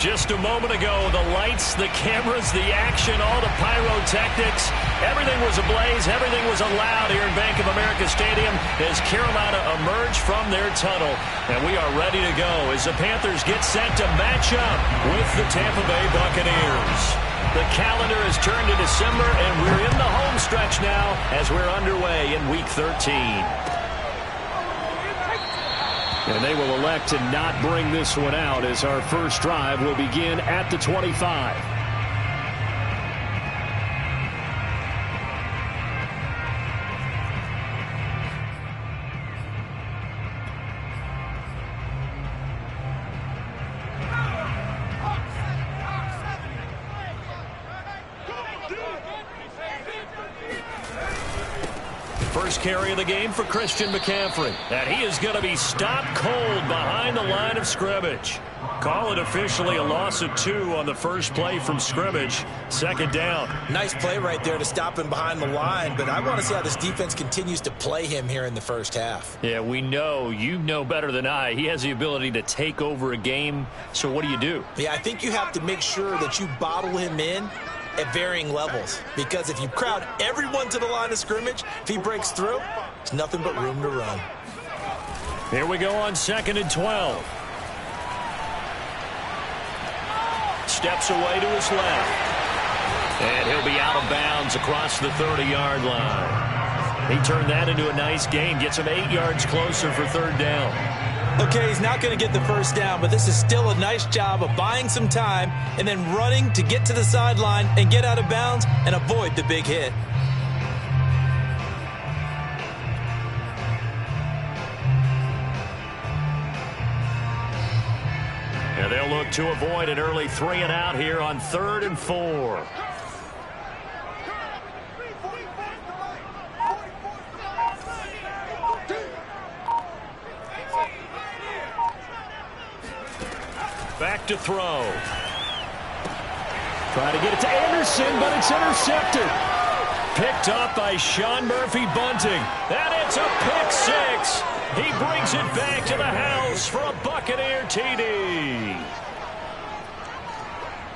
Just a moment ago, the lights, the cameras, the action, all the pyrotechnics, everything was ablaze, everything was allowed here in Bank of America Stadium as Carolina emerged from their tunnel. And we are ready to go as the Panthers get set to match up with the Tampa Bay Buccaneers. The calendar has turned to December, and we're in the home stretch now as we're underway in Week 13. And they will elect to not bring this one out as our first drive will begin at the 25. First carry of the game for Christian McCaffrey. And he is going to be stopped cold behind the line of scrimmage. Call it officially a loss of 2 on the first play from scrimmage. Second down. Nice play right there to stop him behind the line, but I want to see how this defense continues to play him here in the first half. Yeah, we know, you know better than I, he has the ability to take over a game. So what do? Yeah, I think you have to make sure that you bottle him in at varying levels, because if you crowd everyone to the line of scrimmage, if he breaks through, it's nothing but room to run. Here we go on 2nd and 12. Steps away to his left. And he'll be out of bounds across the 30-yard line. He turned that into a nice gain, gets him 8 yards closer for third down. Okay, he's not going to get the first down, but this is still a nice job of buying some time and then running to get to the sideline and get out of bounds and avoid the big hit. And they'll look to avoid an early 3-and-out here on 3rd and 4. Back to throw. Trying to get it to Anderson, but it's intercepted. Picked up by Sean Murphy-Bunting. And it's a pick 6. He brings it back to the house for a Buccaneer TD.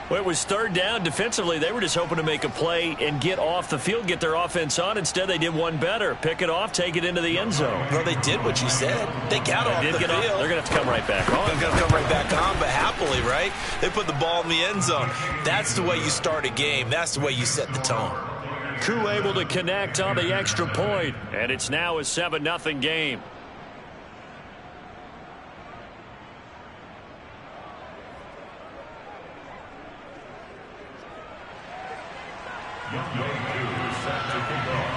Well, it was third down. Defensively, they were just hoping to make a play and get off the field, get their offense on. Instead, they did one better. Pick it off, take it into the end zone. Well, they did what you said. They got off the field. They're going to have to come right back on. They're going to come right back on, but happily, right? They put the ball in the end zone. That's the way you start a game. That's the way you set the tone. Koo able to connect on the extra point, and it's now a 7-0 game.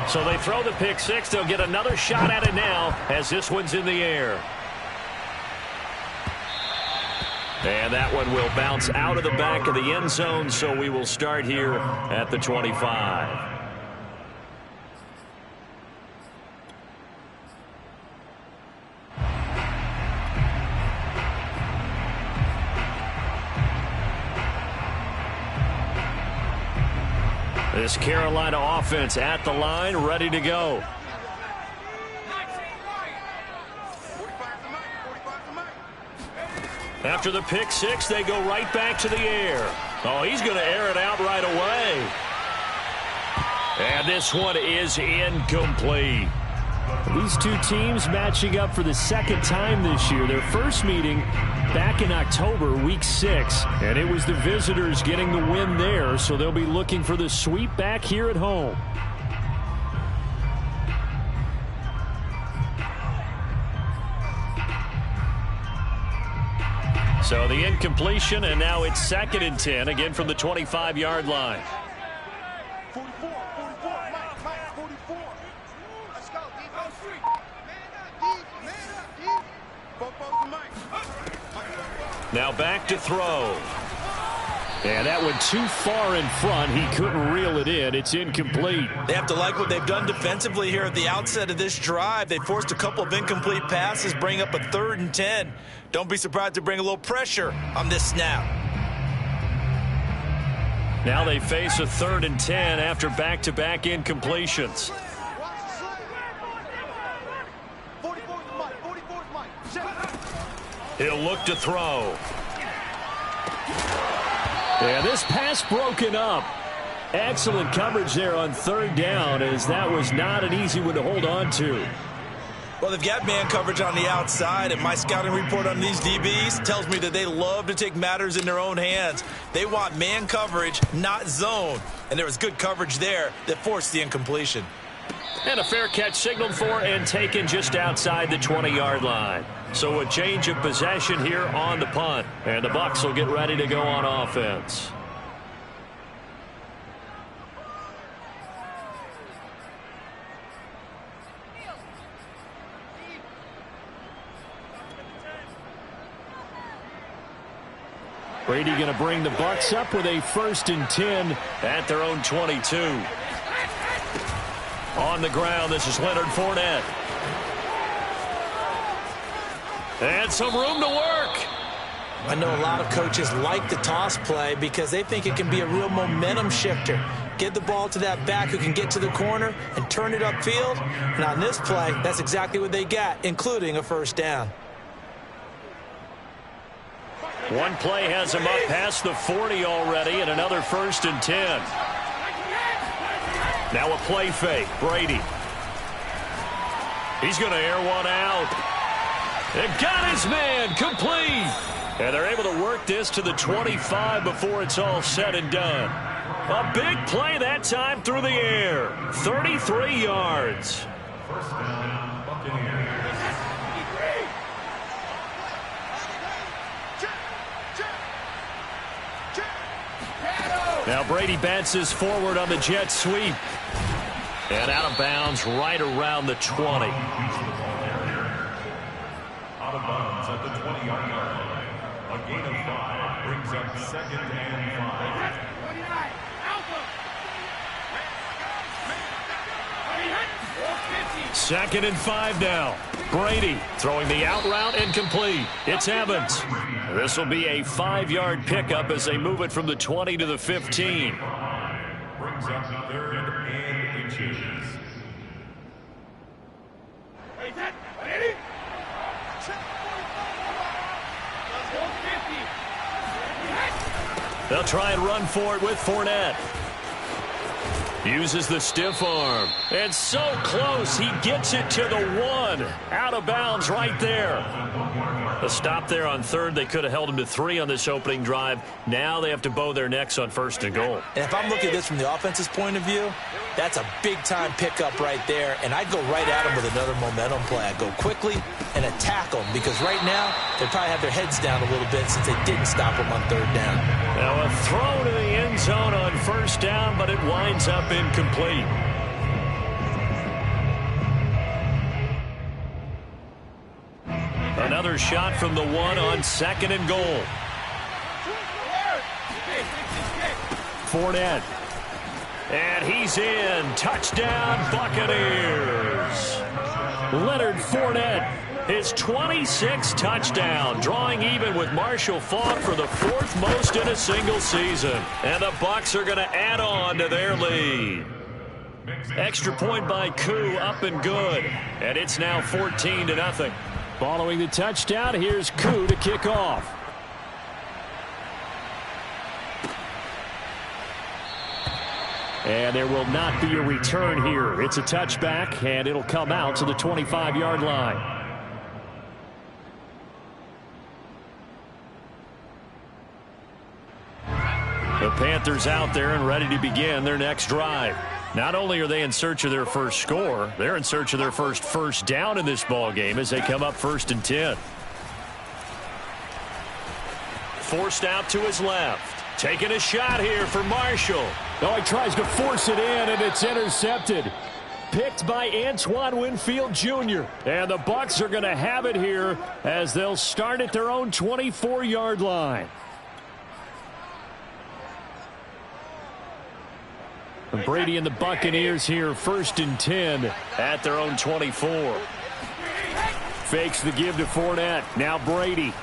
So they throw the pick 6. They'll get another shot at it now as this one's in the air. And that one will bounce out of the back of the end zone, so we will start here at the 25. This Carolina offense at the line, ready to go. After the pick 6, they go right back to the air. Oh, he's going to air it out right away. And this one is incomplete. These two teams matching up for the second time this year. Their first meeting back in October, week 6. And it was the visitors getting the win there, so they'll be looking for the sweep back here at home. So the incompletion, and now it's 2nd and 10, again from the 25-yard line. 44, Mike, 44. Let's go, defense. Now back to throw. And that went too far in front. He couldn't reel it in. It's incomplete. They have to like what they've done defensively here at the outset of this drive. They forced a couple of incomplete passes, bring up a 3rd and 10. Don't be surprised to bring a little pressure on this snap. Now they face a 3rd and 10 after back-to-back incompletions. He'll look to throw. Yeah, this pass broken up. Excellent coverage there on third down, as that was not an easy one to hold on to. Well, they've got man coverage on the outside, and my scouting report on these DBs tells me that they love to take matters in their own hands. They want man coverage, not zone. And there was good coverage there that forced the incompletion. And a fair catch signaled for and taken just outside the 20-yard line. So a change of possession here on the punt. And the Bucs will get ready to go on offense. Brady going to bring the Bucs up with a 1st and 10 at their own 22. On the ground, this is Leonard Fournette. And some room to work. I know a lot of coaches like the toss play because they think it can be a real momentum shifter. Get the ball to that back who can get to the corner and turn it upfield. And on this play, that's exactly what they got, including a 1st down. One play has him up past the 40 already, and another 1st and 10. Now a play fake. Brady. He's going to air one out. And got his man complete. And they're able to work this to the 25 before it's all said and done. A big play that time through the air. 33 yards. First down, Buccaneers. Now Brady bounces forward on the jet sweep. And out of bounds right around the 20. Out of bounds at the 20-yard line. A gain of 5 brings up 2nd and 5. 2nd and 5 now. Brady throwing the out route incomplete. It's Evans. This will be a 5-yard pickup as they move it from the 20 to the 15. Brings up 3rd and inches. They'll try and run for it with Fournette. Uses the stiff arm. And so close, he gets it to the 1. Out of bounds right there. A stop there on 3rd. They could have held him to 3 on this opening drive. Now they have to bow their necks on 1st and goal. And if I'm looking at this from the offense's point of view, that's a big-time pickup right there. And I'd go right at him with another momentum play. I'd go quickly and attack them because right now they probably have their heads down a little bit since they didn't stop them on 3rd down. Now a throw to the end zone on 1st down, but it winds up incomplete. Another shot from the 1 on 2nd and goal. Fournette. And he's in. Touchdown, Buccaneers. Leonard Fournette, his 26th touchdown, drawing even with Marshall Faulk for the 4th most in a single season. And the Bucs are going to add on to their lead. Extra point by Koo, up and good. And it's now 14-0. Following the touchdown, here's Koo to kick off. And there will not be a return here. It's a touchback, and it'll come out to the 25-yard line. The Panthers out there and ready to begin their next drive. Not only are they in search of their first score, they're in search of their first down in this ball game as they come up 1st and 10. Forced out to his left. Taking a shot here for Marshall. Oh, he tries to force it in, and it's intercepted. Picked by Antoine Winfield Jr. And the Bucs are going to have it here as they'll start at their own 24-yard line. Brady and the Buccaneers here 1st and 10 at their own 24. Fakes the give to Fournette. Now Brady.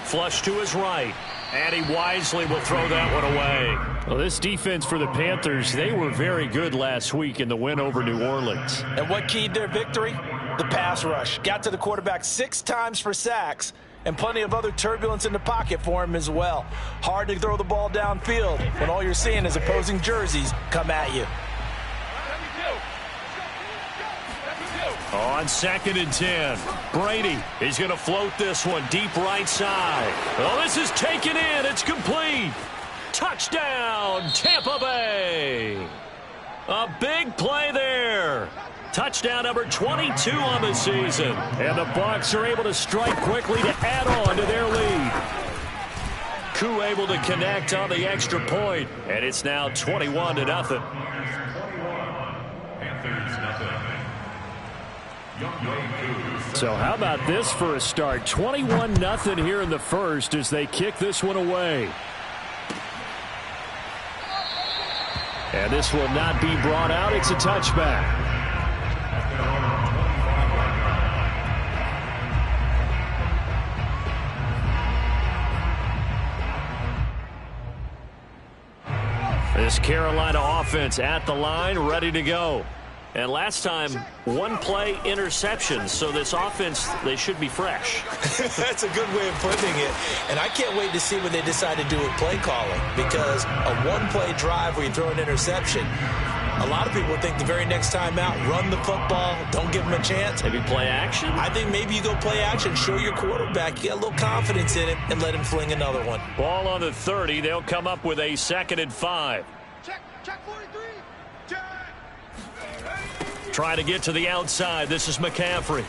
Flush to his right. And he wisely will throw that one away. Well, this defense for the Panthers, they were very good last week in the win over New Orleans. And what keyed their victory? The pass rush. Got to the quarterback 6 times for sacks. and plenty of other turbulence in the pocket for him as well. Hard to throw the ball downfield when all you're seeing is opposing jerseys come at you. On 2nd and 10, Brady is going to float this one deep right side. Oh, this is taken in. It's complete. Touchdown, Tampa Bay. A big play there. Touchdown number 22 on the season. And the Bucs are able to strike quickly to add on to their lead. Koo able to connect on the extra point, and it's now 21-0. Panthers nothing. So how about this for a start? 21-0 here in the first as they kick this one away. And this will not be brought out. It's a touchback. This Carolina offense at the line, ready to go. And last time, one play interception. So this offense, they should be fresh. That's a good way of putting it. And I can't wait to see what they decide to do with play calling. Because a one-play drive where you throw an interception, a lot of people think the very next time out, run the football, don't give them a chance. Maybe play action? I think maybe you go play action, show your quarterback, you got a little confidence in him, and let him fling another one. Ball on the 30. They'll come up with a 2nd and 5. Check 43. Check. Trying to get to the outside. This is McCaffrey.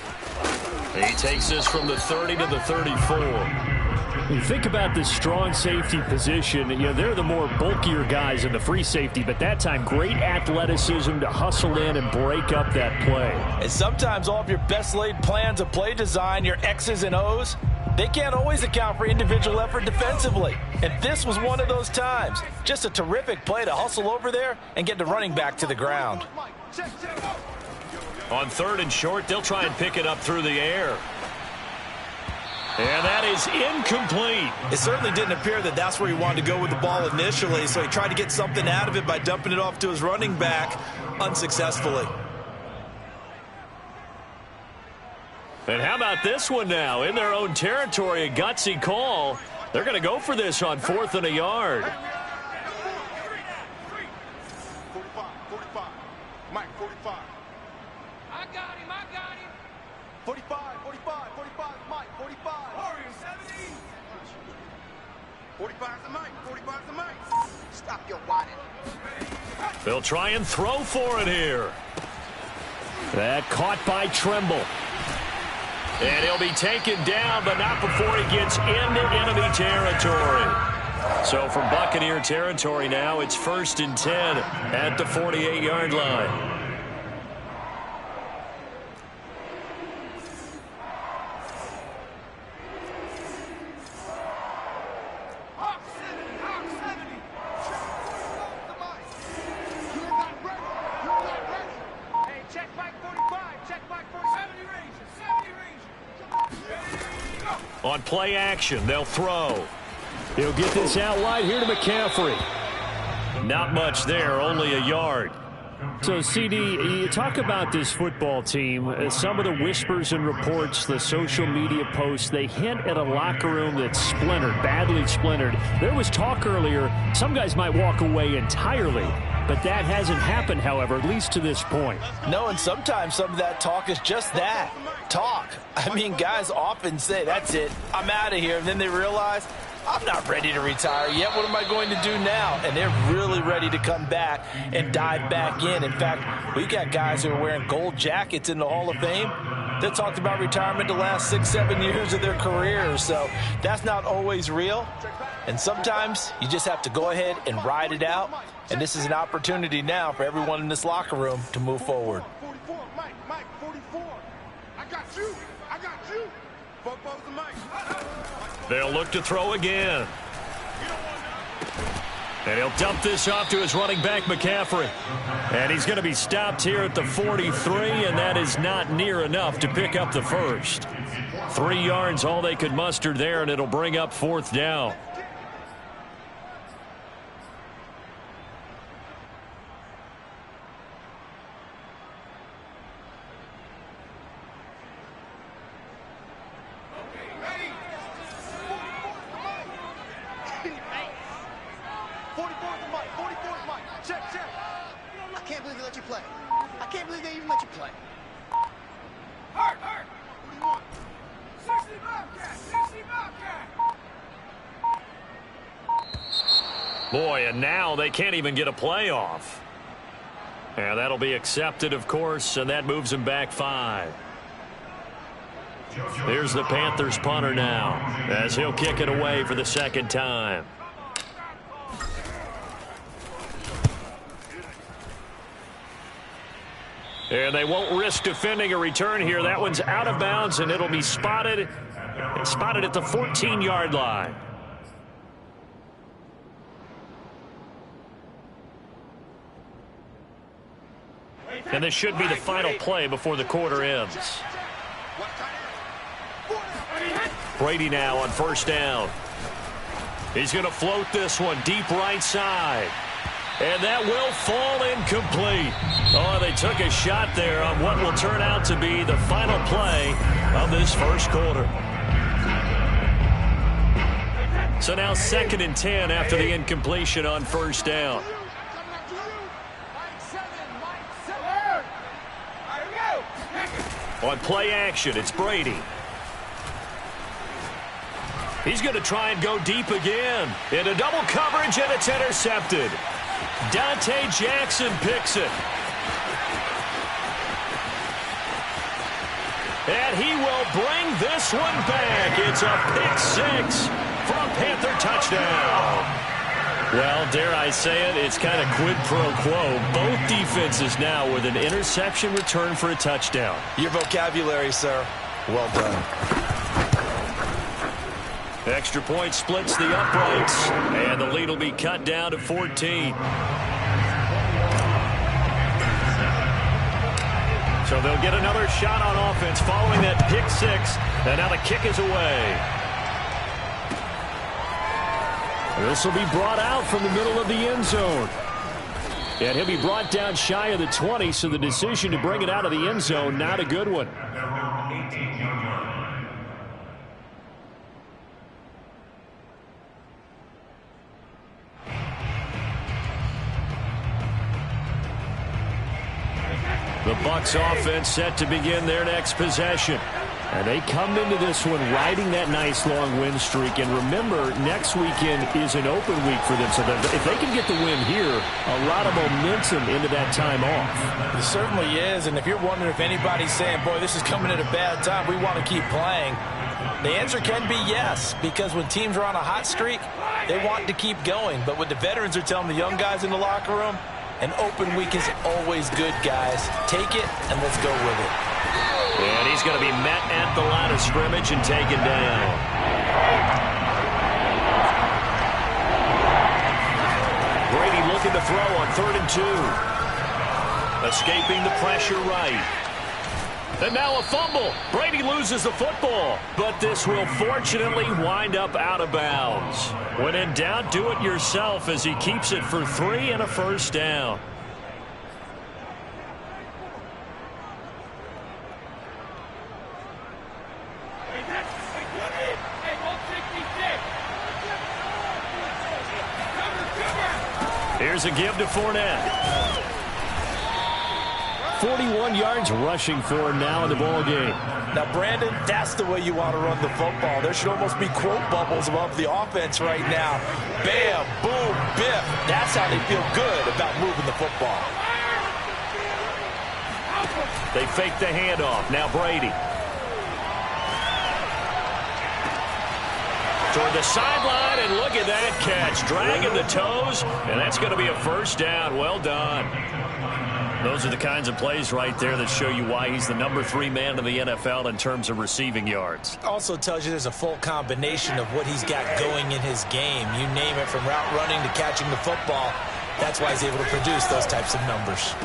He takes this from the 30 to the 34. You think about this strong safety position, they're the more bulkier guys in the free safety, but that time great athleticism to hustle in and break up that play. And sometimes all of your best laid plans of play design, your X's and O's, they can't always account for individual effort defensively. And this was one of those times. Just a terrific play to hustle over there and get the running back to the ground. On 3rd and short, they'll try and pick it up through the air. And that is incomplete. It certainly didn't appear that that's where he wanted to go with the ball initially, so he tried to get something out of it by dumping it off to his running back unsuccessfully. And how about this one now? In their own territory, a gutsy call. They're going to go for this on 4th and a yard. 45. Mike, 45. I got him. 45, Mike, 45. Warrior, 70. 45's the Mike, 45's the Mike. Stop your wadding. They'll try and throw for it here. That caught by Tremble. And he'll be taken down, but not before he gets into enemy territory. So from Buccaneer territory now, it's 1st and 10 at the 48-yard line. On play action, they'll throw. He'll get this out wide here to McCaffrey. Not much there, only a yard. So, CD, you talk about this football team. Some of the whispers and reports, the social media posts, they hint at a locker room that's splintered, badly splintered. There was talk earlier, some guys might walk away entirely. But that hasn't happened, however, at least to this point. No, and sometimes some of that talk is just that, talk. I mean, guys often say, that's it, I'm out of here. And then they realize, I'm not ready to retire yet. What am I going to do now? And they're really ready to come back and dive back in. In fact, we've got guys who are wearing gold jackets in the Hall of Fame that talked about retirement the last 6-7 years of their careers. So that's not always real. And sometimes you just have to go ahead and ride it out. And this is an opportunity now for everyone in this locker room to move forward. 44, Mike, 44. I got you. Bobo's the Mike. They'll look to throw again. And he'll dump this off to his running back, McCaffrey. And he's going to be stopped here at the 43, and that is not near enough to pick up the first. 3 yards, all they could muster there, and it'll bring up 4th down. 44 is Mike. 44 is Mike. Check. I can't believe they let you play. I can't believe they even let you play. Hurt. What do you want? 60 Bobcat. 60 Bobcat. Boy, and now they can't even get a playoff. And that'll be accepted, of course, and that moves them back 5. Here's the Panthers punter now, as he'll kick it away for the second time. And they won't risk defending a return here. That one's out of bounds, and it'll be spotted at the 14-yard line. And this should be the final play before the quarter ends. Brady now on first down. He's going to float this one deep right side. And that will fall incomplete. Oh, they took a shot there on what will turn out to be the final play of this first quarter. So now 2nd and 10 after the incompletion on first down. On play action, it's Brady. He's going to try and go deep again. Into double coverage, and it's intercepted. Dante Jackson picks it. And he will bring this one back. It's a pick-6 for a Panther touchdown. Well, dare I say it, it's kind of quid pro quo. Both defenses now with an interception return for a touchdown. Your vocabulary, sir. Well done. Extra point splits the uprights, and the lead will be cut down to 14. So they'll get another shot on offense following that pick-6, and now the kick is away. This will be brought out from the middle of the end zone. And he'll be brought down shy of the 20, so the decision to bring it out of the end zone, not a good one. The Bucs offense set to begin their next possession. And they come into this one riding that nice long win streak. And remember, next weekend is an open week for them. So if they can get the win here, a lot of momentum into that time off. It certainly is. And if you're wondering if anybody's saying, boy, this is coming at a bad time, we want to keep playing, the answer can be yes. Because when teams are on a hot streak, they want to keep going. But what the veterans are telling the young guys in the locker room, an open week is always good, guys. Take it, and let's go with it. And he's going to be met at the line of scrimmage and taken down. Brady looking to throw on 3rd and 2. Escaping the pressure right. And now a fumble. Brady loses the football. But this will fortunately wind up out of bounds. When in doubt, do it yourself as he keeps it for 3 and a first down. Here's a give to Fournette. 41 yards rushing for him now in the ball game. Now, Brandon, that's the way you want to run the football. There should almost be quote bubbles above the offense right now. Bam, boom, biff. That's how they feel good about moving the football. They fake the handoff. Now Brady. Toward the sideline, and look at that catch. Dragging the toes, and that's going to be a first down. Well done. Those are the kinds of plays right there that show you why he's the number 3 man in the NFL in terms of receiving yards. Also tells you there's a full combination of what he's got going in his game. You name it, from route running to catching the football. That's why he's able to produce those types of numbers.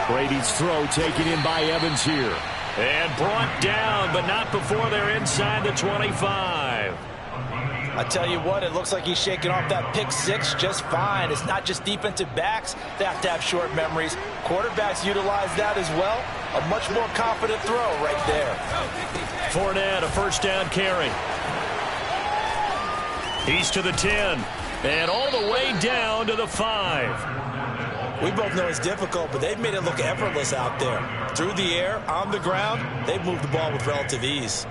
Brady's throw taken in by Evans here. And brought down, but not before they're inside the 25. I tell you what, it looks like he's shaking off that pick-6 just fine. It's not just defensive backs that have to have short memories. Quarterbacks utilize that as well. A much more confident throw right there. Fournette, a first down carry. He's to the 10. And all the way down to the 5. We both know it's difficult, but they've made it look effortless out there. Through the air, on the ground, they've moved the ball with relative ease.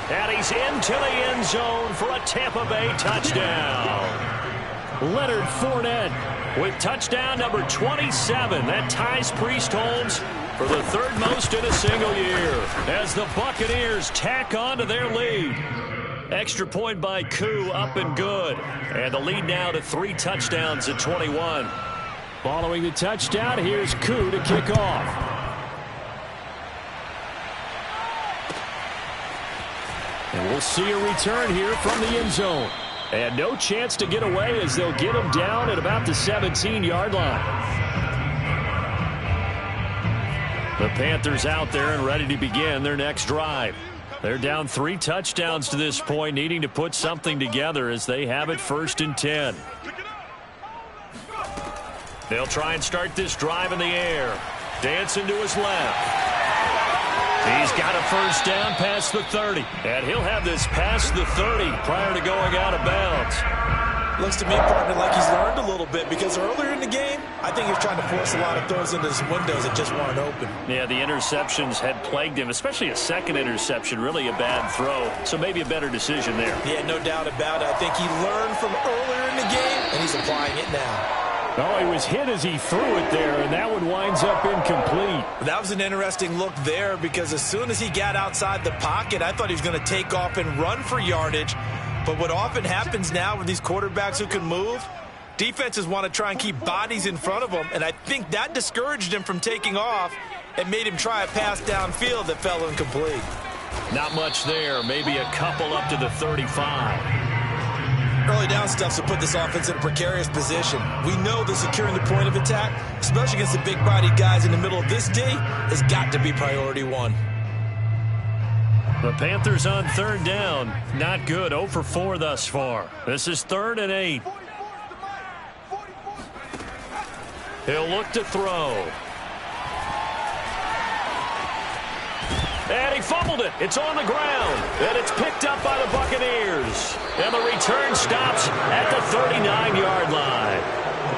And he's into the end zone for a Tampa Bay touchdown. Leonard Fournette with touchdown number 27. That ties Priest-Holmes for the third most in a single year as the Buccaneers tack on to their lead. Extra point by Koo, up and good. And the lead now to 3 touchdowns at 21. Following the touchdown, here's Koo to kick off. And we'll see a return here from the end zone. And no chance to get away as they'll get him down at about the 17-yard line. The Panthers out there and ready to begin their next drive. They're down 3 touchdowns to this point, needing to put something together as they have it 1st and 10. They'll try and start this drive in the air. Dancing to his left. He's got a first down past the 30. And he'll have this past the 30 prior to going out of bounds. Looks to me, partner, like he's learned a little bit because earlier in the game, I think he was trying to force a lot of throws into his windows that just weren't open. Yeah, the interceptions had plagued him, especially a second interception, really a bad throw. So maybe a better decision there. Yeah, no doubt about it. I think he learned from earlier in the game, and he's applying it now. Oh, he was hit as he threw it there, and that one winds up incomplete. That was an interesting look there because as soon as he got outside the pocket, I thought he was going to take off and run for yardage. But what often happens now with these quarterbacks who can move, defenses want to try and keep bodies in front of them, and I think that discouraged him from taking off and made him try a pass downfield that fell incomplete. Not much there, maybe a couple up to the 35. Early down stuff to put this offense in a precarious position. We know that securing the point of attack, especially against the big-bodied guys in the middle of this D, has got to be priority 1. The Panthers on 3rd down. Not good. 0 for 4 thus far. This is 3rd and 8. He'll look to throw. And he fumbled it. It's on the ground. And it's picked up by the Buccaneers. And the return stops at the 39-yard line.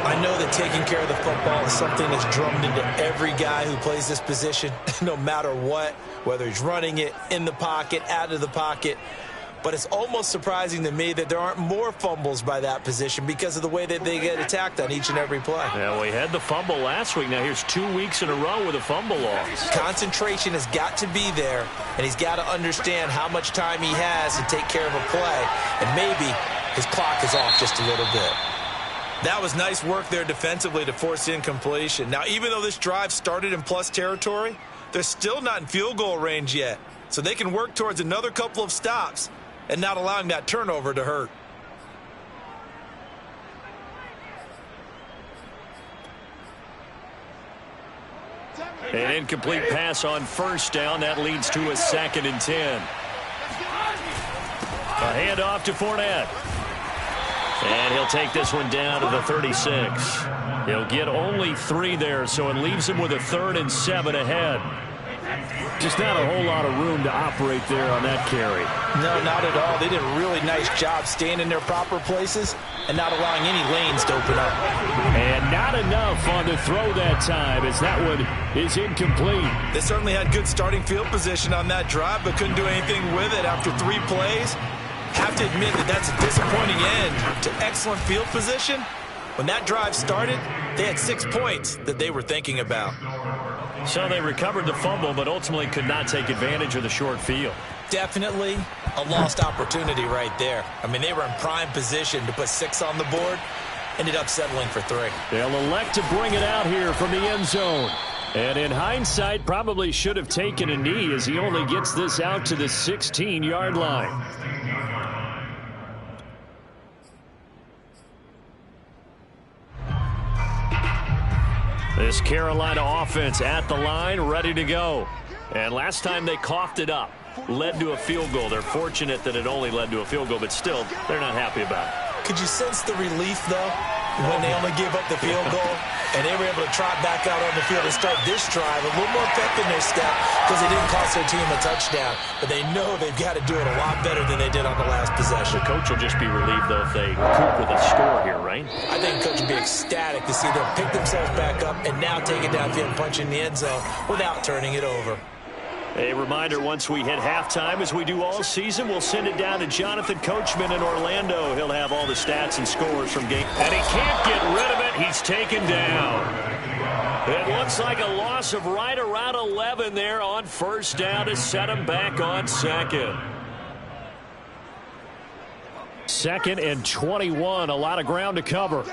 I know that taking care of the football is something that's drummed into every guy who plays this position, no matter what, whether he's running it, in the pocket, out of the pocket. But it's almost surprising to me that there aren't more fumbles by that position because of the way that they get attacked on each and every play. Yeah, we had the fumble last week. Now here's 2 weeks in a row with a fumble loss. Concentration has got to be there, and he's got to understand how much time he has to take care of a play, and maybe his clock is off just a little bit. That was nice work there defensively to force incompletion. Now, even though this drive started in plus territory, they're still not in field goal range yet, so they can work towards another couple of stops and not allowing that turnover to hurt. An incomplete pass on first down. That leads to a 2nd and 10. A handoff to Fournette. And he'll take this one down to the 36. He'll get only 3 there, so it leaves him with a 3rd and 7 ahead. Just not a whole lot of room to operate there on that carry. No, not at all. They did a really nice job staying in their proper places and not allowing any lanes to open up. And not enough on the throw that time as that one is incomplete. They certainly had good starting field position on that drive, but couldn't do anything with it after 3 plays. Have to admit that that's a disappointing end to excellent field position. When that drive started, they had 6 points that they were thinking about. So they recovered the fumble, but ultimately could not take advantage of the short field. Definitely a lost opportunity right there. I mean, they were in prime position to put 6 on the board. Ended up settling for 3. They'll elect to bring it out here from the end zone. And in hindsight, probably should have taken a knee as he only gets this out to the 16-yard line. This Carolina offense at the line, ready to go. And last time they coughed it up, led to a field goal. They're fortunate that it only led to a field goal, but still, they're not happy about it. Could you sense the relief, though, when they only gave up the field goal and they were able to trot back out on the field and start this drive a little more pep in their step because they didn't cost their team a touchdown, but they know they've got to do it a lot better than they did on the last possession. The coach will just be relieved, though, if they recoup with a score here, right? I think the coach will be ecstatic to see them pick themselves back up and now take it downfield and punch in the end zone without turning it over. A reminder, once we hit halftime, as we do all season, we'll send it down to Jonathan Coachman in Orlando. He'll have all the stats and scores from game. And he can't get rid of it. He's taken down. It looks like a loss of right around 11 there on first down to set him back on second. 2nd and 21. A lot of ground to cover.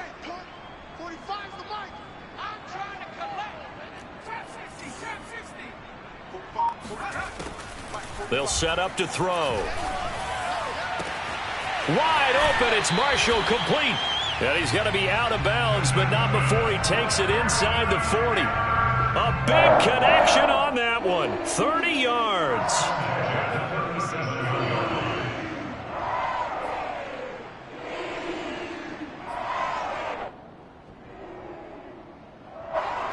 They'll set up to throw. Wide open. It's Marshall, complete. And he's going to be out of bounds, but not before he takes it inside the 40. A big connection on that one. 30 yards.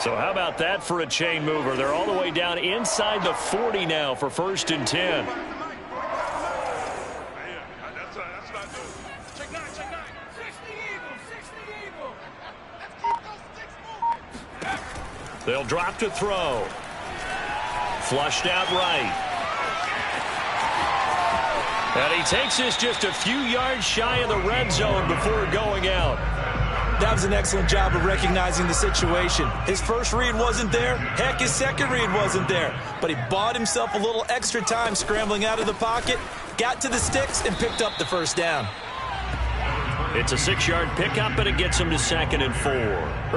So how about that for a chain mover? They're all the way down inside the 40 now for 1st and 10. They'll drop to throw. Flushed out right. And he takes this just a few yards shy of the red zone before going out. That was an excellent job of recognizing the situation. His first read wasn't there. Heck, his second read wasn't there. But he bought himself a little extra time scrambling out of the pocket, got to the sticks, and picked up the first down. It's a 6-yard pickup, and it gets him to 2nd and 4.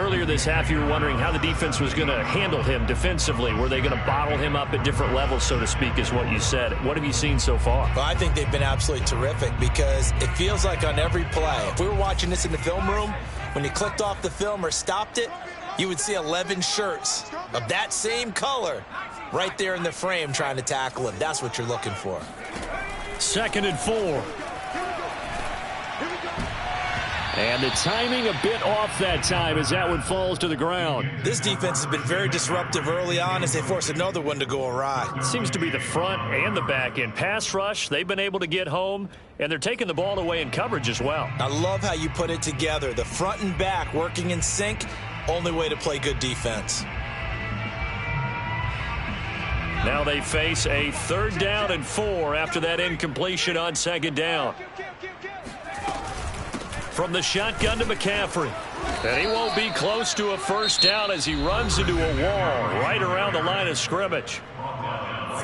Earlier this half, you were wondering how the defense was going to handle him defensively. Were they going to bottle him up at different levels, so to speak, is what you said. What have you seen so far? Well, I think they've been absolutely terrific because it feels like on every play, if we were watching this in the film room, when you clicked off the film or stopped it, you would see 11 shirts of that same color right there in the frame trying to tackle him. That's what you're looking for. 2nd and 4. And the timing a bit off that time as that one falls to the ground. This defense has been very disruptive early on as they force another one to go awry. It seems to be the front and the back end. Pass rush, they've been able to get home, and they're taking the ball away in coverage as well. I love how you put it together. The front and back working in sync, only way to play good defense. Now they face a 3rd down and 4 after that incompletion on 2nd down. From the shotgun to McCaffrey. And he won't be close to a first down as he runs into a wall right around the line of scrimmage.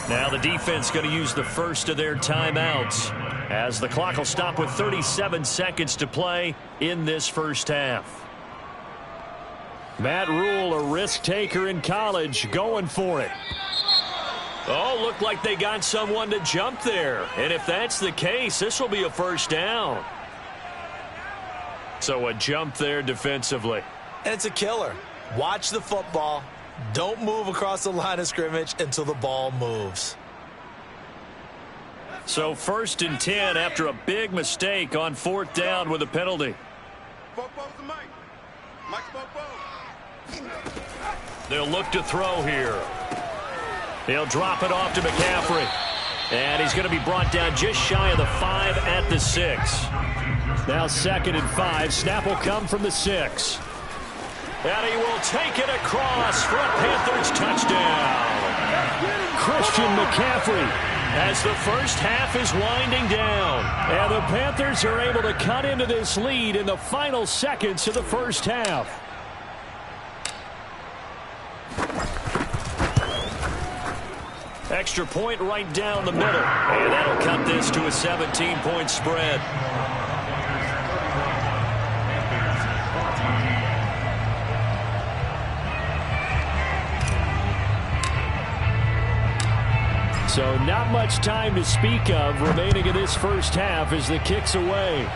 Now the defense going to use the first of their timeouts as the clock will stop with 37 seconds to play in this first half. Matt Rule, a risk taker in college, going for it. Oh, looked like they got someone to jump there. And if that's the case, this will be a first down. So a jump there defensively. And it's a killer. Watch the football. Don't move across the line of scrimmage until the ball moves. So 1st and 10 after a big mistake on 4th down with a penalty. They'll look to throw here. He'll drop it off to McCaffrey. And he's going to be brought down just shy of the 5 at the 6. Now 2nd and 5. Snap will come from the 6. And he will take it across for a Panthers touchdown. Christian McCaffrey as the first half is winding down. And the Panthers are able to cut into this lead in the final seconds of the first half. Extra point right down the middle. And that'll cut this to a 17-point spread. So not much time to speak of remaining in this first half as the kick's away.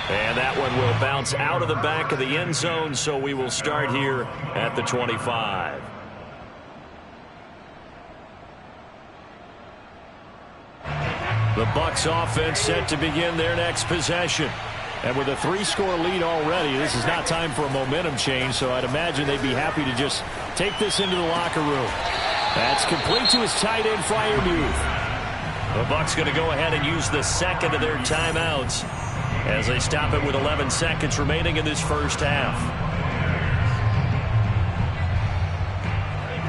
And that one will bounce out of the back of the end zone, so we will start here at the 25. The Bucs offense set to begin their next possession. And with a 3-score lead already, this is not time for a momentum change, so I'd imagine they'd be happy to just take this into the locker room. That's complete to his tight end, Freiermuth. The Bucs going to go ahead and use the second of their timeouts as they stop it with 11 seconds remaining in this first half.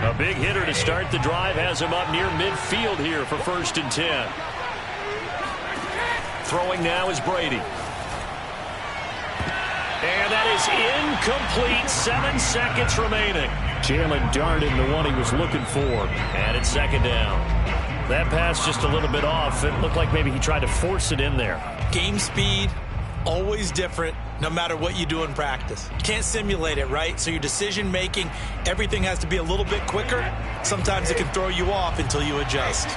A big hitter to start the drive has him up near midfield here for 1st and 10. Throwing now is Brady. And that is incomplete. 7 seconds remaining. Jalen darted the one he was looking for. And it's 2nd down. That pass just a little bit off. It looked like maybe he tried to force it in there. Game speed, always different, no matter what you do in practice. You can't simulate it, right? So your decision making, everything has to be a little bit quicker. Sometimes it can throw you off until you adjust.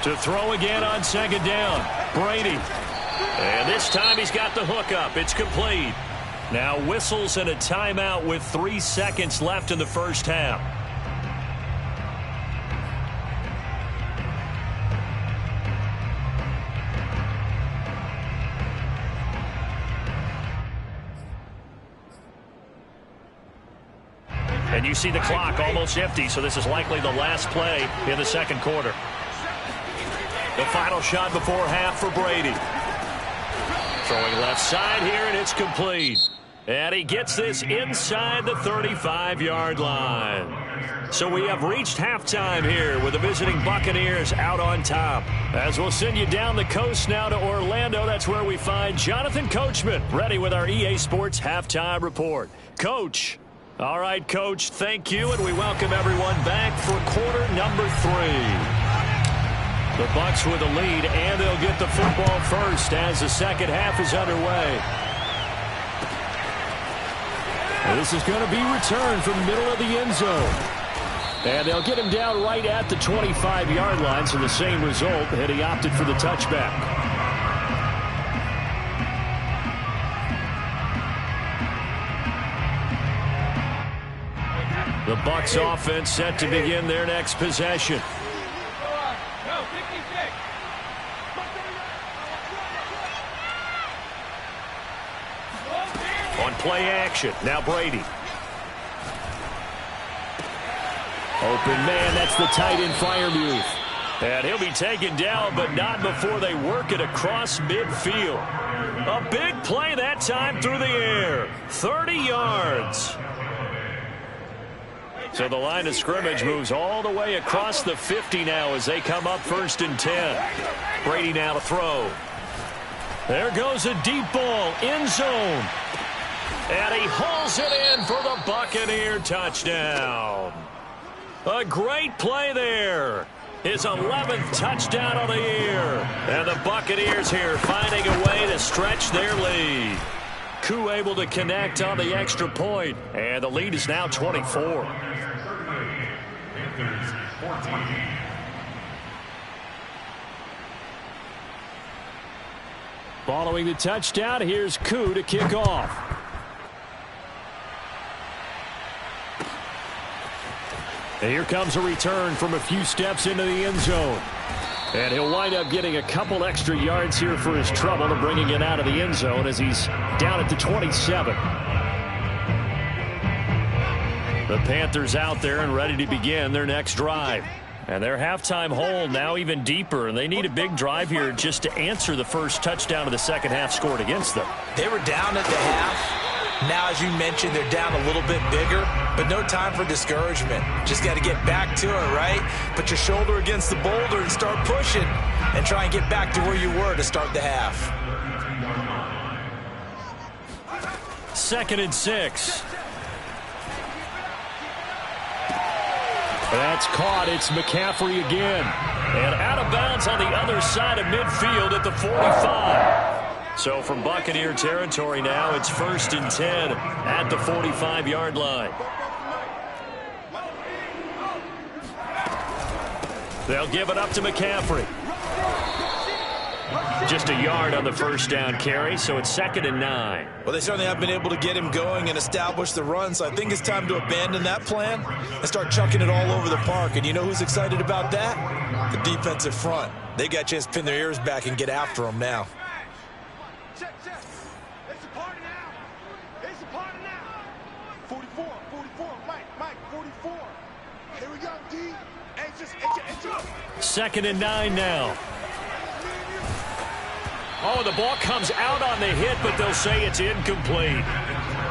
To throw again on 2nd down, Brady. And this time he's got the hook up. It's complete. Now whistles and a timeout with 3 seconds left in the first half. And you see the clock almost empty, so this is likely the last play in the 2nd quarter. The final shot before half for Brady. Throwing left side here, and it's complete. And he gets this inside the 35-yard line. So we have reached halftime here with the visiting Buccaneers out on top. As we'll send you down the coast now to Orlando, that's where we find Jonathan Coachman, ready with our EA Sports halftime report. Coach. All right, Coach, thank you, and we welcome everyone back for quarter number 3. The Bucs with a lead, and they'll get the football first as the second half is underway. This is going to be returned from the middle of the end zone. And they'll get him down right at the 25-yard line, so the same result, and he opted for the touchback. The Bucs offense set to begin their next possession. On play action, now Brady. Open man, that's the tight end, Freiermuth. And he'll be taken down, but not before they work it across midfield. A big play that time through the air. 30 yards. So the line of scrimmage moves all the way across the 50 now as they come up 1st and 10. Brady now to throw. There goes a deep ball, end zone. And he hauls it in for the Buccaneer touchdown. A great play there. His 11th touchdown of the year. And the Buccaneers here finding a way to stretch their lead. Koo able to connect on the extra point. And the lead is now 24. Following the touchdown, here's Koo to kick off. And here comes a return from a few steps into the end zone. And he'll wind up getting a couple extra yards here for his trouble and bringing it out of the end zone as he's down at the 27. The Panthers out there and ready to begin their next drive. And their halftime hole now even deeper, and they need a big drive here just to answer the first touchdown of the second half scored against them. They were down at the half. Now, as you mentioned, they're down a little bit bigger, but no time for discouragement. Just got to get back to it, right? Put your shoulder against the boulder and start pushing and try and get back to where you were to start the half. 2nd and 6. That's caught. It's McCaffrey again. And out of bounds on the other side of midfield at the 45. So from Buccaneer territory now, it's 1st and 10 at the 45-yard line. They'll give it up to McCaffrey. Just a yard on the first down carry, so it's 2nd and 9. Well, they certainly have been able to get him going and establish the run, so I think it's time to abandon that plan and start chucking it all over the park. And you know who's excited about that? The defensive front. They got a chance to pin their ears back and get after him now. Check. It's a party now. It's a party now. 44, Mike, 44. Here we go, D. Hey, just. 2nd and 9 now. Oh, the ball comes out on the hit, but they'll say it's incomplete.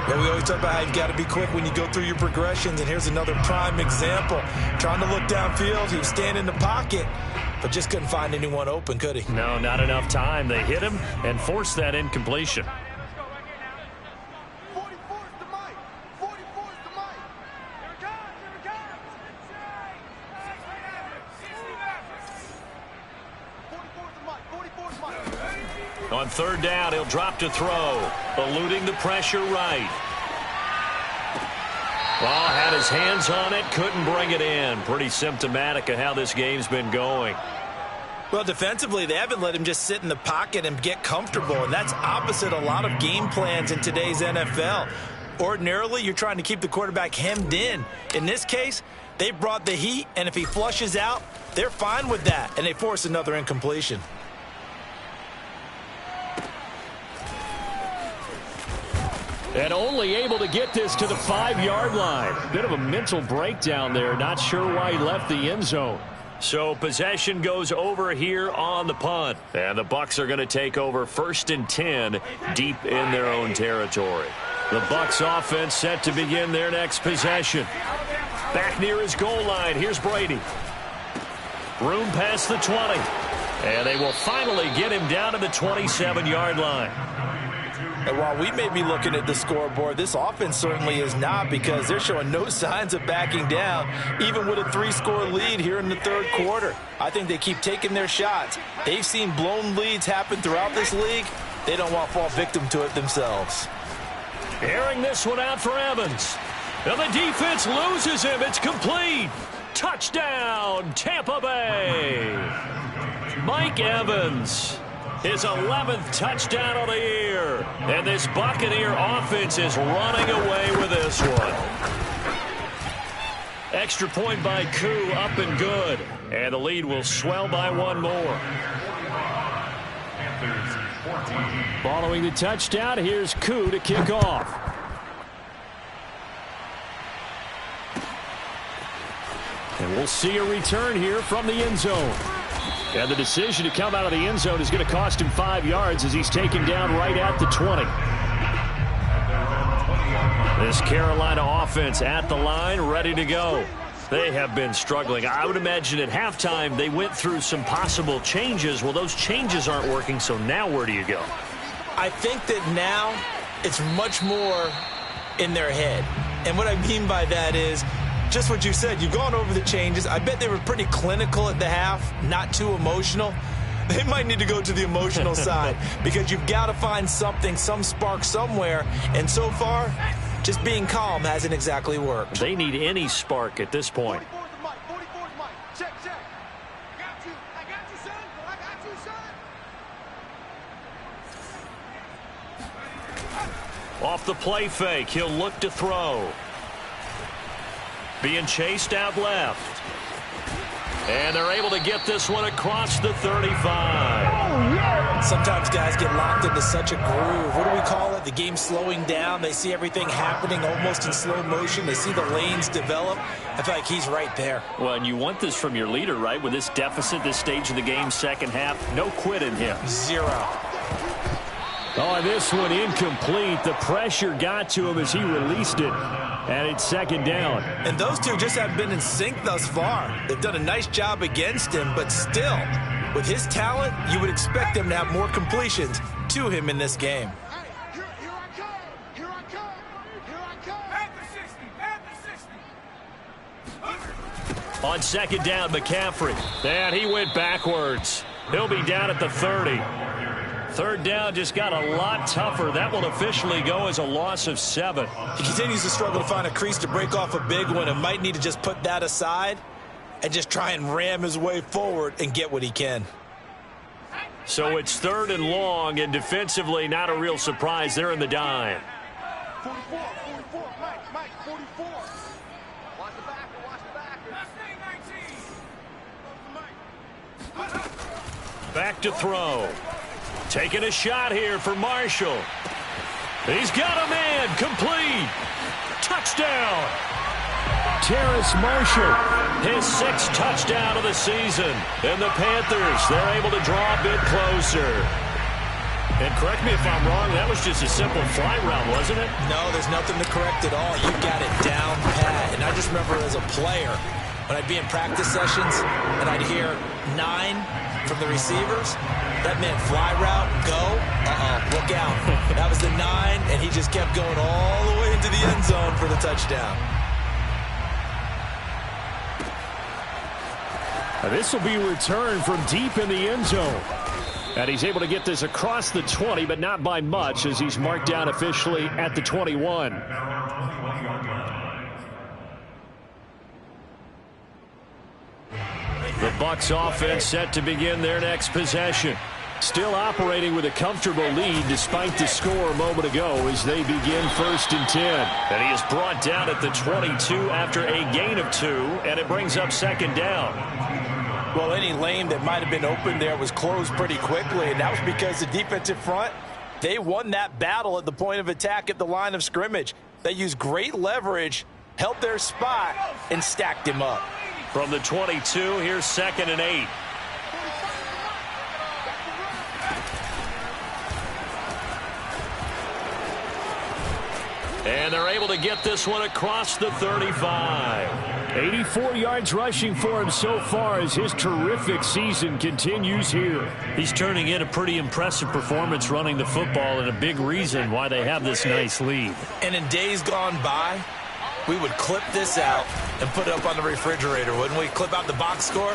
Well, we always talk about how you've got to be quick when you go through your progressions, and here's another prime example. Trying to look downfield, he was standing in the pocket, but just couldn't find anyone open, could he? No, not enough time. They hit him and forced that incompletion. 44's the Mike. 44's the Mike. Here it comes. 44's the Mike. On 3rd down, he'll drop to throw, eluding the pressure right. Well, had his hands on it, couldn't bring it in. Pretty symptomatic of how this game's been going. Well, defensively, they haven't let him just sit in the pocket and get comfortable, and that's opposite a lot of game plans in today's NFL. Ordinarily, you're trying to keep the quarterback hemmed in. In this case, they brought the heat, and if he flushes out, they're fine with that, and they force another incompletion. And only able to get this to the 5-yard line. Bit of a mental breakdown there. Not sure why he left the end zone. So possession goes over here on the punt. And the Bucs are going to take over 1st and 10 deep in their own territory. The Bucs offense set to begin their next possession. Back near his goal line. Here's Brady. Room past the 20. And they will finally get him down to the 27-yard line. And while we may be looking at the scoreboard, this offense certainly is not, because they're showing no signs of backing down, even with a 3-score lead here in the 3rd quarter. I think they keep taking their shots. They've seen blown leads happen throughout this league. They don't want to fall victim to it themselves. Airing this one out for Evans. And the defense loses him. It's complete. Touchdown, Tampa Bay. Mike Evans. His 11th touchdown of the year. And this Buccaneer offense is running away with this one. Extra point by Koo, up and good. And the lead will swell by 1 more. Following the touchdown, here's Koo to kick off. And we'll see a return here from the end zone. And the decision to come out of the end zone is going to cost him 5 yards as he's taken down right at the 20. This Carolina offense at the line, ready to go. They have been struggling. I would imagine at halftime they went through some possible changes. Well, those changes aren't working, so now where do you go? I think that now it's much more in their head. And what I mean by that is, just what you said, you've gone over the changes. I bet they were pretty clinical at the half, not too emotional. They might need to go to the emotional side, because you've got to find something, some spark somewhere. And so far, just being calm hasn't exactly worked. They need any spark at this point. 44's the Mike. 44's Mike. Check. I got you, son. I got you, son. Off the play fake, he'll look to throw. Being chased out left. And they're able to get this one across the 35. Sometimes guys get locked into such a groove. What do we call it? The game's slowing down. They see everything happening almost in slow motion. They see the lanes develop. I feel like he's right there. Well, and you want this from your leader, right? With this deficit, this stage of the game, second half, no quit in him. 0. Oh, this one incomplete. The pressure got to him as he released it. And it's second down. And those two just haven't been in sync thus far. They've done a nice job against him, but still, with his talent, you would expect him to have more completions to him in this game. Hey, here I come. Here I come. Panther 60. On second down, McCaffrey. And he went backwards. He'll be down at the 30. Third down just got a lot tougher. That will officially go as a loss of 7. He continues to struggle to find a crease to break off a big one, and might need to just put that aside and just try and ram his way forward and get what he can. So it's 3rd and long, and defensively not a real surprise. They're in the dime. 44, Mike, 44. Watch the backer, watch the backer. Back to throw. Taking a shot here for Marshall. He's got a man. Complete. Touchdown. Terrace Marshall, his 6th touchdown of the season. And the Panthers, they're able to draw a bit closer. And correct me if I'm wrong, that was just a simple fly route, wasn't it? No, there's nothing to correct at all. You got it down pat. And I just remember as a player, when I'd be in practice sessions and I'd hear 9 from the receivers, that meant fly route, go, look out. That was the 9, and he just kept going all the way into the end zone for the touchdown. This will be returned from deep in the end zone. And he's able to get this across the 20, but not by much, as he's marked down officially at the 21. The Bucs offense set to begin their next possession. Still operating with a comfortable lead despite the score a moment ago as they begin 1st and 10. And he is brought down at the 22 after a gain of 2, and it brings up 2nd down. Well, any lane that might have been open there was closed pretty quickly, and that was because the defensive front, they won that battle at the point of attack at the line of scrimmage. They used great leverage, held their spot, and stacked him up. From the 22, here's 2nd and 8. And they're able to get this one across the 35. 84 yards rushing for him so far as his terrific season continues here. He's turning in a pretty impressive performance running the football, and a big reason why they have this nice lead. And in days gone by, we would clip this out and put it up on the refrigerator, wouldn't we? Clip out the box score.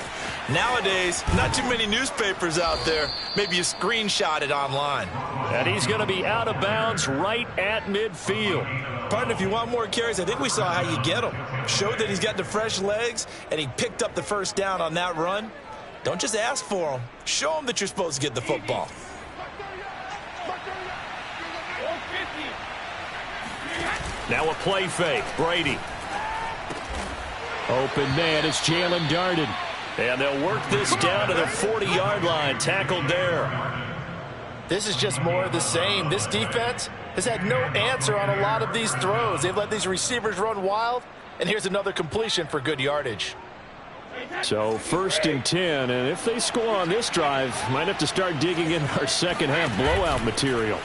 Nowadays, not too many newspapers out there. Maybe you screenshot it online. And he's going to be out of bounds right at midfield. Partner, if you want more carries, I think we saw how you get them. Showed that he's got the fresh legs, and he picked up the 1st down on that run. Don't just ask for them. Show them that you're supposed to get the football. Now a play fake. Brady. Open man. It's Jalen Darden. And they'll work this down to the 40-yard line. Tackled there. This is just more of the same. This defense has had no answer on a lot of these throws. They've let these receivers run wild, and here's another completion for good yardage. So 1st and 10, and if they score on this drive, might have to start digging in our second-half blowout material.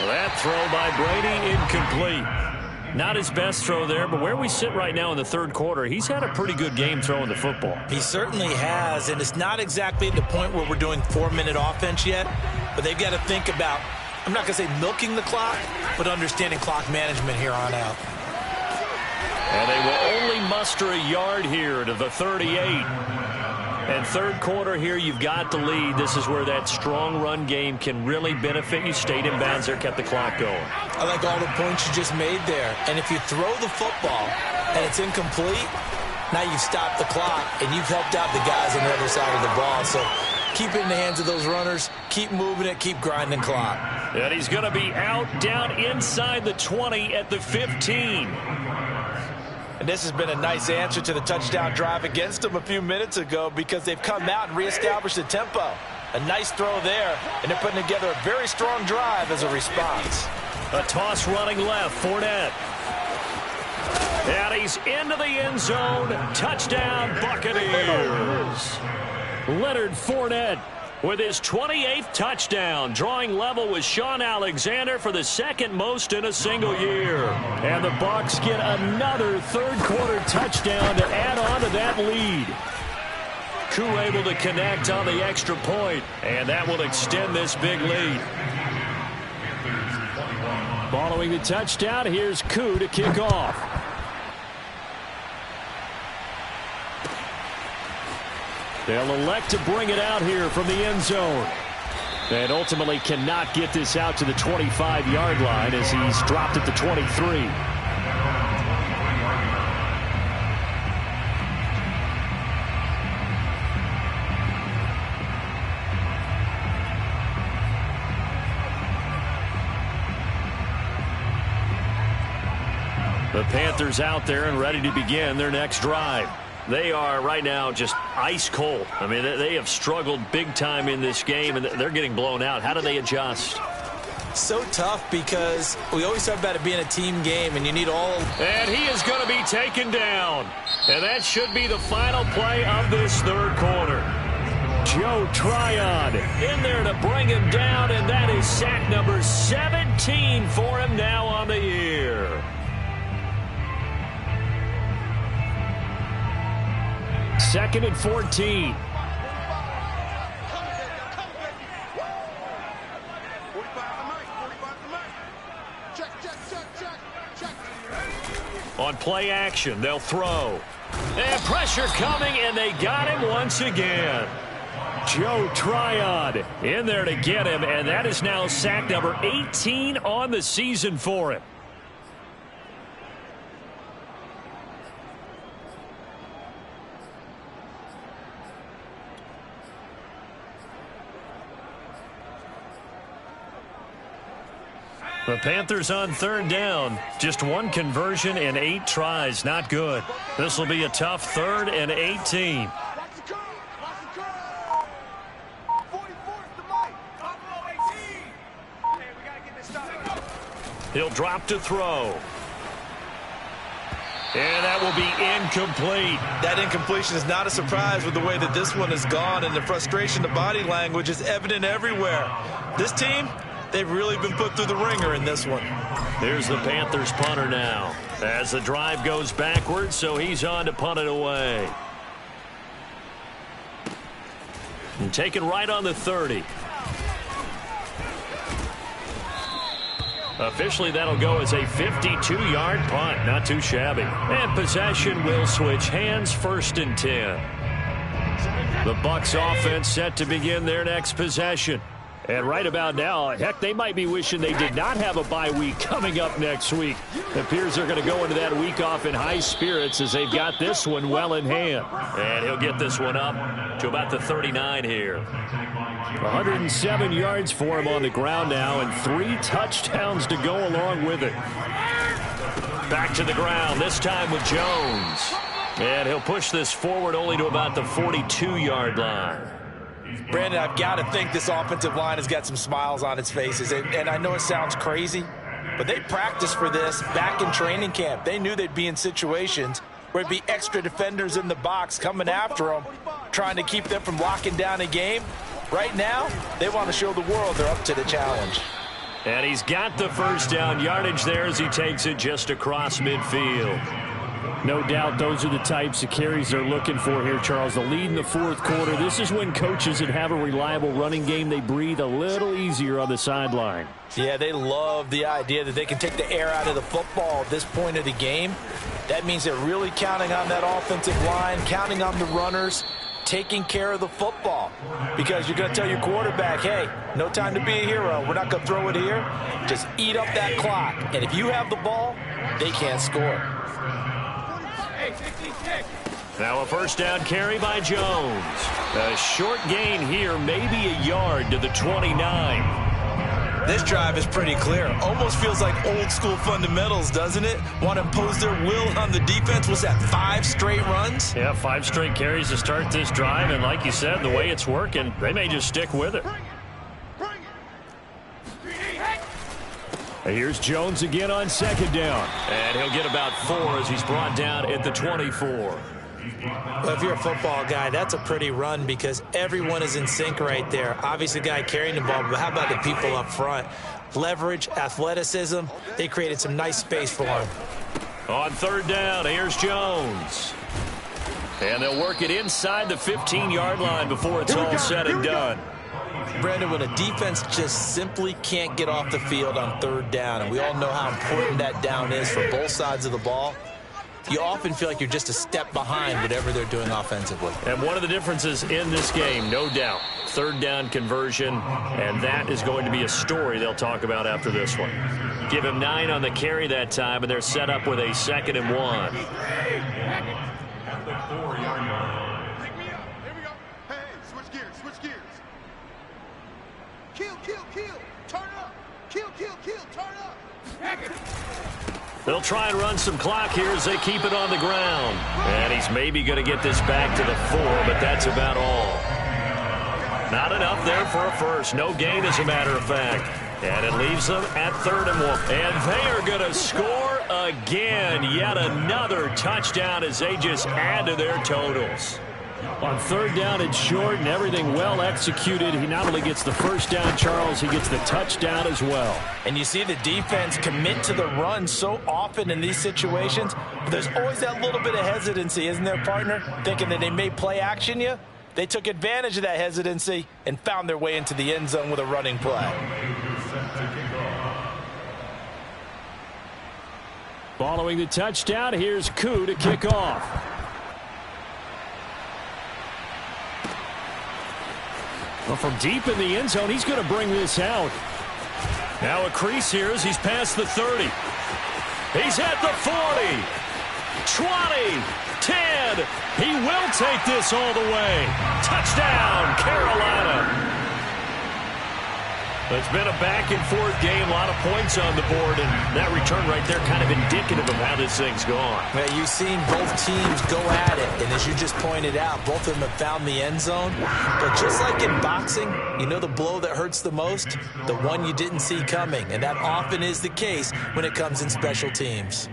That throw by Brady, incomplete. Not his best throw there, but where we sit right now in the 3rd quarter, he's had a pretty good game throwing the football. He certainly has, and it's not exactly at the point where we're doing 4-minute offense yet, but they've got to think about, I'm not going to say milking the clock, but understanding clock management here on out. And they will only muster a yard here to the 38. And 3rd quarter here, you've got the lead. This is where that strong run game can really benefit you. Stayed in bounds there, kept the clock going. I like all the points you just made there. And if you throw the football and it's incomplete, now you've stopped the clock and you've helped out the guys on the other side of the ball. So keep it in the hands of those runners. Keep moving it. Keep grinding clock. And he's going to be out down inside the 20 at the 15. And this has been a nice answer to the touchdown drive against them a few minutes ago because they've come out and reestablished the tempo. A nice throw there, and they're putting together a very strong drive as a response. A toss running left, Fournette. And he's into the end zone. Touchdown, Buccaneers. Leonard Fournette with his 28th touchdown, drawing level with Sean Alexander for the 2nd most in a single year. And the Bucs get another 3rd quarter touchdown to add on to that lead. Koo able to connect on the extra point, and that will extend this big lead. Following the touchdown, here's Koo to kick off. They'll elect to bring it out here from the end zone. And ultimately cannot get this out to the 25-yard line as he's dropped at the 23. The Panthers out there and ready to begin their next drive. They are right now just ice cold. I mean, they have struggled big time in this game, and they're getting blown out. How do they adjust? So tough because we always talk about it being a team game, and you need all. And he is going to be taken down. And that should be the final play of this third quarter. Joe Tryon in there to bring him down, and that is sack number 17 for him now on the year. Second and 14. On play action, they'll throw. And pressure coming, and they got him once again. Joe Tryon in there to get him, and that is now sack number 18 on the season for him. The Panthers on third down. Just one conversion in 8 tries. Not good. This will be a tough 3rd and 18. He'll drop to throw. And that will be incomplete. That incompletion is not a surprise with the way that this one has gone, and the frustration, the body language is evident everywhere. This team, they've really been put through the ringer in this one. Here's the Panthers punter now. As the drive goes backwards, so he's on to punt it away. And taken right on the 30. Officially, that'll go as a 52-yard punt. Not too shabby. And possession will switch hands, 1st and 10. The Bucs offense set to begin their next possession. And right about now, heck, they might be wishing they did not have a bye week coming up next week. It appears they're going to go into that week off in high spirits as they've got this one well in hand. And he'll get this one up to about the 39 here. 107 yards for him on the ground now, and 3 touchdowns to go along with it. Back to the ground, this time with Jones. And he'll push this forward only to about the 42-yard line. Brandon, I've got to think this offensive line has got some smiles on its faces. And I know it sounds crazy, but they practiced for this back in training camp. They knew they'd be in situations where there'd be extra defenders in the box coming after them, trying to keep them from locking down a game. Right now, they want to show the world they're up to the challenge. And he's got the first down yardage there as he takes it just across midfield. No doubt those are the types of carries they're looking for here, Charles. The lead in the 4th quarter. This is when coaches that have a reliable running game, they breathe a little easier on the sideline. Yeah, they love the idea that they can take the air out of the football at this point of the game. That means they're really counting on that offensive line, counting on the runners, taking care of the football. Because you're going to tell your quarterback, hey, no time to be a hero. We're not going to throw it here. Just eat up that clock. And if you have the ball, they can't score. Now a first down carry by Jones. A short gain here, maybe a yard to the 29. This drive is pretty clear. Almost feels like old school fundamentals, doesn't it? Want to impose their will on the defense. Was that 5 straight runs? Yeah, 5 straight carries to start this drive. And like you said, the way it's working, they may just stick with it. Here's Jones again on 2nd down. And he'll get about 4 as he's brought down at the 24. Well, if you're a football guy, that's a pretty run because everyone is in sync right there. Obviously, the guy carrying the ball, but how about the people up front? Leverage, athleticism, they created some nice space for him. On 3rd down, here's Jones. And they'll work it inside the 15-yard line before it's all said and done. Brandon, when a defense just simply can't get off the field on 3rd down, and we all know how important that down is for both sides of the ball, you often feel like you're just a step behind whatever they're doing offensively. And one of the differences in this game, no doubt, 3rd down conversion, and that is going to be a story they'll talk about after this one. Give him 9 on the carry that time, and they're set up with a 2nd and 1. At the 4-yard line. Pick me up. Here we go. Hey, switch gears, switch gears. Kill, kill, kill. Turn up. Kill, kill, kill. Turn up. They'll try and run some clock here as they keep it on the ground. And he's maybe going to get this back to the 4, but that's about all. Not enough there for a first. No gain, as a matter of fact. And it leaves them at 3rd and 1. And they are going to score again. Yet another touchdown as they just add to their totals. On 3rd down and short and everything well executed, he not only gets the first down, Charles, he gets the touchdown as well. And you see the defense commit to the run so often in these situations, but there's always that little bit of hesitancy, isn't there, partner? Thinking that they may play action you. They took advantage of that hesitancy and found their way into the end zone with a running play. Following the touchdown, here's Koo to kick off. Well, from deep in the end zone, he's going to bring this out. Now a crease here as he's past the 30. He's at the 40. 20. 10. He will take this all the way. Touchdown, Carolina. It's been a back-and-forth game, a lot of points on the board, and that return right there kind of indicative of how this thing's gone. Well, you've seen both teams go at it, and as you just pointed out, both of them have found the end zone. But just like in boxing, you know the blow that hurts the most? The one you didn't see coming, and that often is the case when it comes in special teams.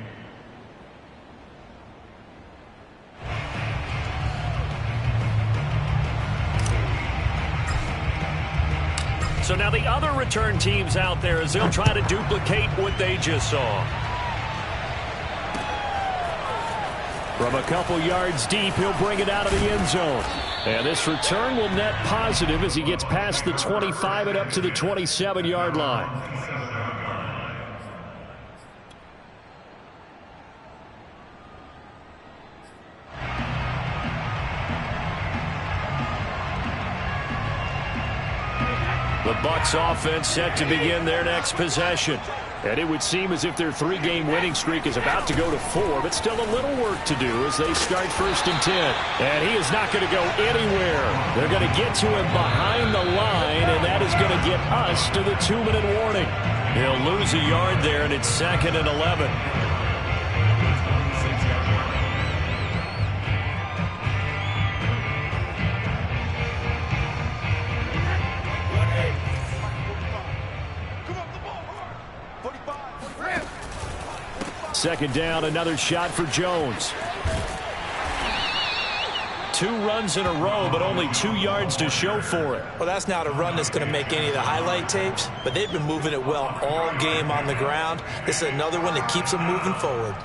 So now the other return teams out there as they'll try to duplicate what they just saw. From a couple yards deep, he'll bring it out of the end zone. And this return will net positive as he gets past the 25 and up to the 27-yard line. The Bucs offense set to begin their next possession. And it would seem as if their 3-game winning streak is about to go to 4, but still a little work to do as they start 1st and 10. And he is not going to go anywhere. They're going to get to him behind the line, and that is going to get us to the 2-minute warning. He'll lose a yard there, and it's 2nd and 11. Second down, another shot for Jones. 2 runs in a row, but only 2 yards to show for it. Well, that's not a run that's going to make any of the highlight tapes, but they've been moving it well all game on the ground. This is another one that keeps them moving forward.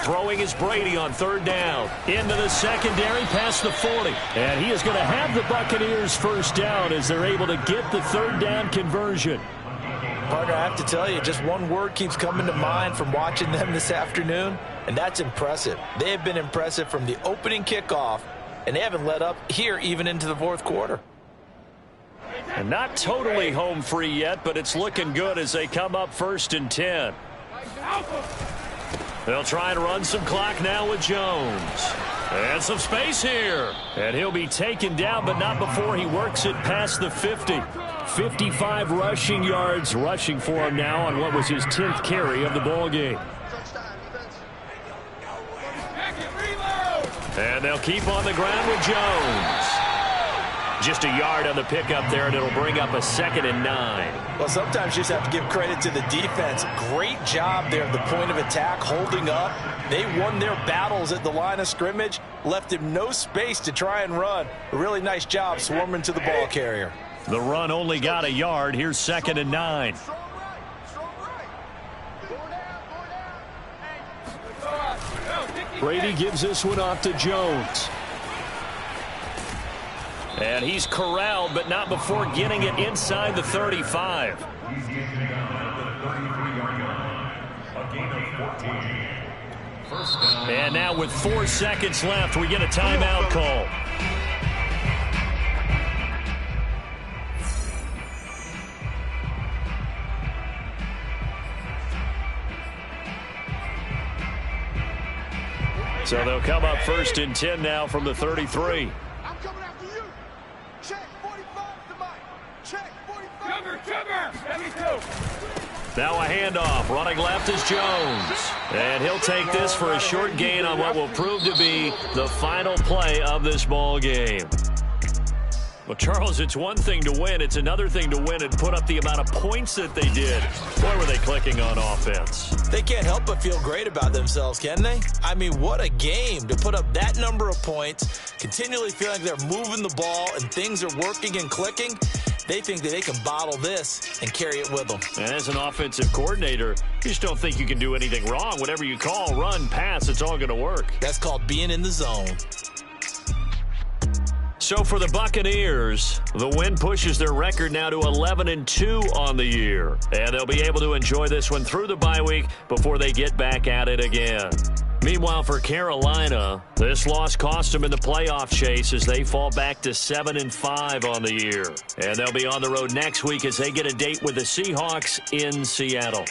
Throwing is Brady on 3rd down. Into the secondary, past the 40. And he is going to have the Buccaneers 1st down as they're able to get the 3rd down conversion. Partner, I have to tell you, just one word keeps coming to mind from watching them this afternoon, and that's impressive. They have been impressive from the opening kickoff, and they haven't let up here even into the 4th quarter. And not totally home free yet, but it's looking good as they come up 1st and 10. They'll try and run some clock now with Jones. And some space here. And he'll be taken down, but not before he works it past the 50. 55 rushing yards rushing for him now on what was his 10th carry of the ball game. And they'll keep on the ground with Jones. Just a yard on the pickup there, and it'll bring up a 2nd and 9. Well, sometimes you just have to give credit to the defense. Great job there at the point of attack, holding up. They won their battles at the line of scrimmage, left him no space to try and run. A really nice job swarming to the ball carrier. The run only got a yard. Here's 2nd and 9. Brady gives this one off to Jones. And he's corralled, but not before getting it inside the 35. He's taken down at the 33-yard line. A gain of 14. First down. And now with 4 seconds left, we get a timeout call. So they'll come up 1st and 10 now from the 33. I'm coming after you. Check 45 to Mike. Check 45. Cover. Now a handoff. Running left is Jones. And he'll take this for a short gain on what will prove to be the final play of this ball game. Well, Charles, it's one thing to win. It's another thing to win and put up the amount of points that they did. Boy, were they clicking on offense. They can't help but feel great about themselves, can they? I mean, what a game to put up that number of points, continually feeling like they're moving the ball and things are working and clicking. They think that they can bottle this and carry it with them. And as an offensive coordinator, you just don't think you can do anything wrong. Whatever you call, run, pass, it's all going to work. That's called being in the zone. So for the Buccaneers, the win pushes their record now to 11-2 on the year. And they'll be able to enjoy this one through the bye week before they get back at it again. Meanwhile, for Carolina, this loss cost them in the playoff chase as they fall back to 7-5 on the year. And they'll be on the road next week as they get a date with the Seahawks in Seattle.